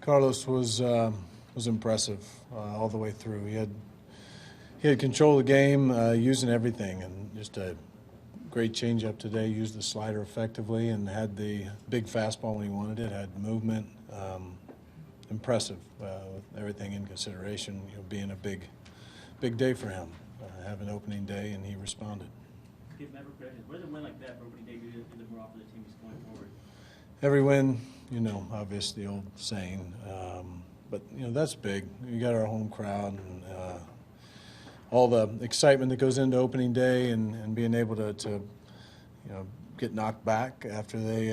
Carlos was impressive all the way through. He had control of the game, using everything, and just a great changeup today. Used the slider effectively and had the big fastball when he wanted it. Had movement. Impressive with everything in consideration. Being a big day for him, having opening day, and he responded. What does a win like that for opening day do more often the team is going forward? Every win, obvious the old saying, but that's big. We got our home crowd and all the excitement that goes into opening day, and being able to get knocked back after they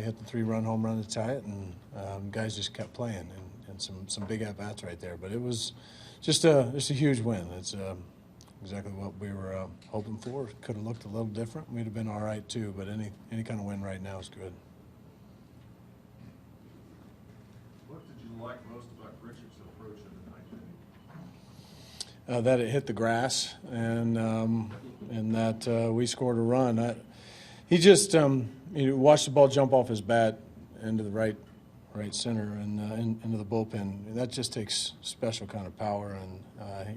hit the 3-run home run to tie it, and guys just kept playing, and some big at bats right there. But it was just a huge win. It's exactly what we were hoping for. Could have looked a little different. We'd have been all right too. But any kind of win right now is good. What did you like most about Richard's approach in the ninth inning? That it hit the grass, and that we scored a run. He just watched the ball jump off his bat into the right center and into the bullpen. That just takes special kind of power, and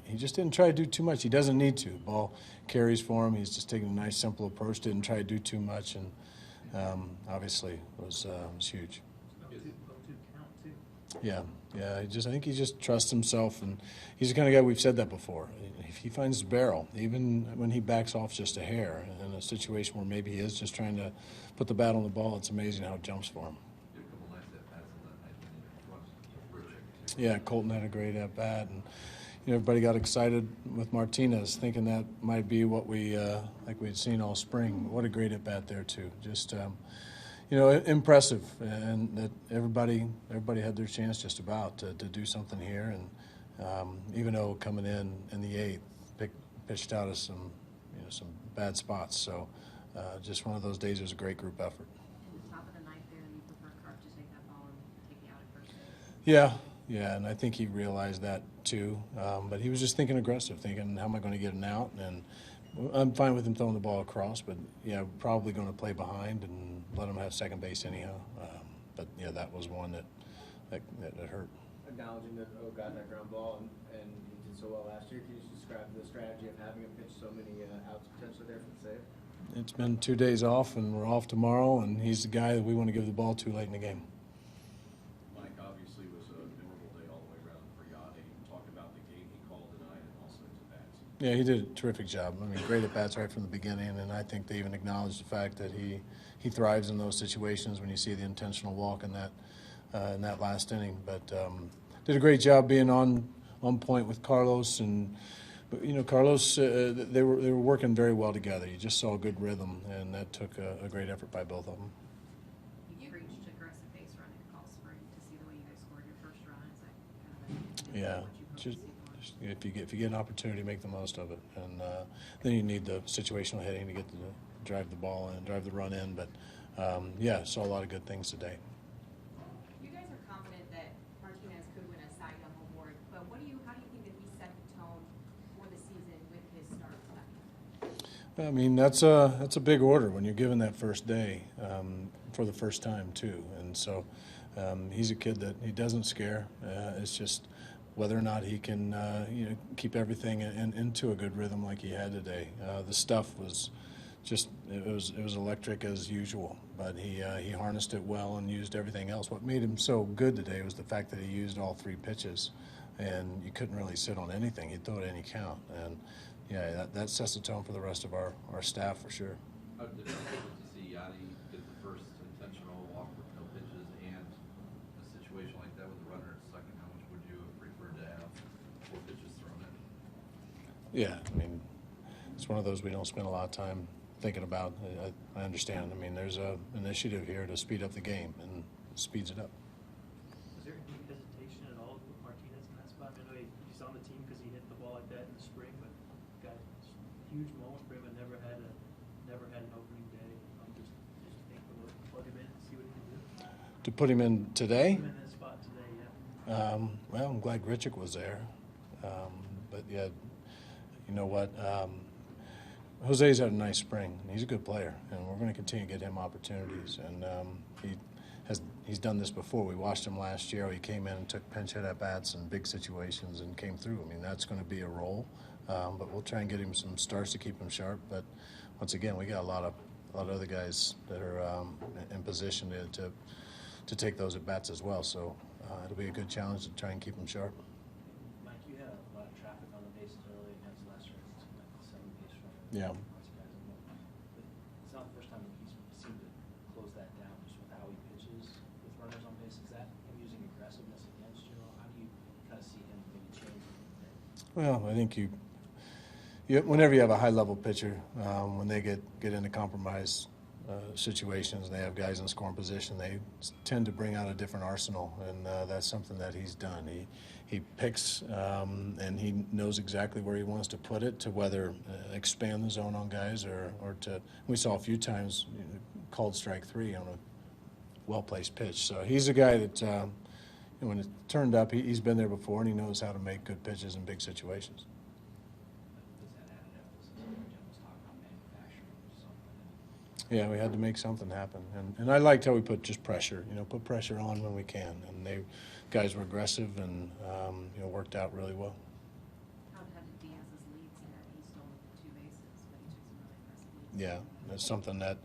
he just didn't try to do too much. He doesn't need to. The ball carries for him. He's just taking a nice, simple approach. Didn't try to do too much, and obviously it was huge. Yeah. I think he just trusts himself, and he's the kind of guy, we've said that before. If he finds the barrel, even when he backs off just a hair in a situation where maybe he is just trying to put the bat on the ball, it's amazing how it jumps for him. Yeah, Colton had a great at bat, and everybody got excited with Martinez, thinking that might be what we like we'd seen all spring. What a great at bat there too. Just impressive, and that everybody had their chance just about to do something here. And even though coming in the eighth, pitched out of some bad spots. So just one of those days. It was a great group effort. In the top of the ninth there, you prefer Carp to take that ball and take you out at first base? Yeah, and I think he realized that too. But he was just thinking aggressive, thinking, how am I going to get an out? And I'm fine with him throwing the ball across, but probably going to play behind and let him have second base anyhow. But that was one that hurt. Acknowledging that got that ground ball and he did so well last year. Can you just describe the strategy of having him pitch so many outs potentially there for the save? It's been 2 days off, and we're off tomorrow, and he's the guy that we want to give the ball to late in the game. Mike, obviously was a memorable day all the way around for Yachty. Talk about the game he called tonight and also his at-bats. Yeah, he did a terrific job. I mean, great at-bats right from the beginning, and I think they even acknowledged the fact that he thrives in those situations when you see the intentional walk in that last inning. But did a great job being on point with Carlos, and Carlos, they were working very well together. You just saw a good rhythm, and that took a great effort by both of them. You preached aggressive base running all spring to see the way you guys scored your first run. Is that kind of If you get an opportunity, make the most of it, and then you need the situational hitting to get to drive the ball and drive the run in. But saw a lot of good things today. You guys are confident that Martinez could win a Cy Young award, but how do you think that he set the tone for the season with his start? I mean, that's a big order when you're given that first day for the first time too, and so he's a kid that he doesn't scare. It's just whether or not he can keep everything into a good rhythm like he had today. The stuff was just it was electric as usual, but he harnessed it well and used everything else. What made him so good today was the fact that he used all 3 pitches, and you couldn't really sit on anything. He'd throw at any count, and that sets the tone for the rest of our staff for sure. How difficult to see Yachty get the first intentional walk with no pitches, and a situation like that with the runner at second? How much would you have preferred to have 4 pitches thrown in? Yeah, I mean, it's one of those we don't spend a lot of time thinking about. I understand. I mean, there's an initiative here to speed up the game, and speeds it up. Was there any hesitation at all with Martinez in that spot? I know he's on the team because he hit the ball like that in the spring, but got huge moments for him and never had an opening day. Just think we'll plug him in and see what he can do. To put him in today? Put him in that spot today, yeah. Well, I'm glad Grichuk was there. But yeah, you know what? Jose's had a nice spring. He's a good player, and we're going to continue to get him opportunities. And he he's done this before. We watched him last year. He came in and took pinch hit at bats in big situations and came through. I mean, that's going to be a role, but we'll try and get him some starts to keep him sharp. But once again, we got a lot of other guys that are in position to take those at bats as well. So it'll be a good challenge to try and keep him sharp. Mike, you had a lot of traffic on the bases early against last year. It's like 7 base runners. Yeah. Lots of guys in there. But it's not the first time that he's seemed to close that down just with how he pitches with runners on base. Is that him using aggressiveness against you? How do you kind of see him maybe changing there? Well, I think whenever you have a high-level pitcher, when they get into compromise situations and they have guys in scoring position, they tend to bring out a different arsenal, and that's something that he's done. He picks and he knows exactly where he wants to put it, to whether expand the zone on guys or to. We saw a few times called strike 3 on a well-placed pitch. So he's a guy that when it turned up, he's been there before and he knows how to make good pitches in big situations. Yeah, we had to make something happen, and I liked how we put just pressure. Put pressure on when we can, and guys were aggressive and worked out really well. How did Diaz's lead today? He stole 2 bases, but he took some really aggressive leads. Yeah, that's something that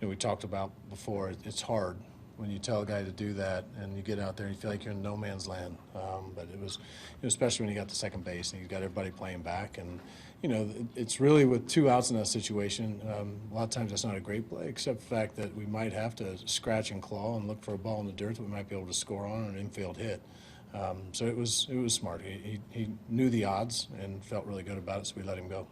we talked about before. It's hard when you tell a guy to do that, and you get out there and you feel like you're in no man's land. But it was, especially when you got to second base and you got everybody playing back, and it's really with 2 outs in that situation. A lot of times that's not a great play, except the fact that we might have to scratch and claw and look for a ball in the dirt that we might be able to score on an infield hit. So it was smart. He knew the odds and felt really good about it, so we let him go.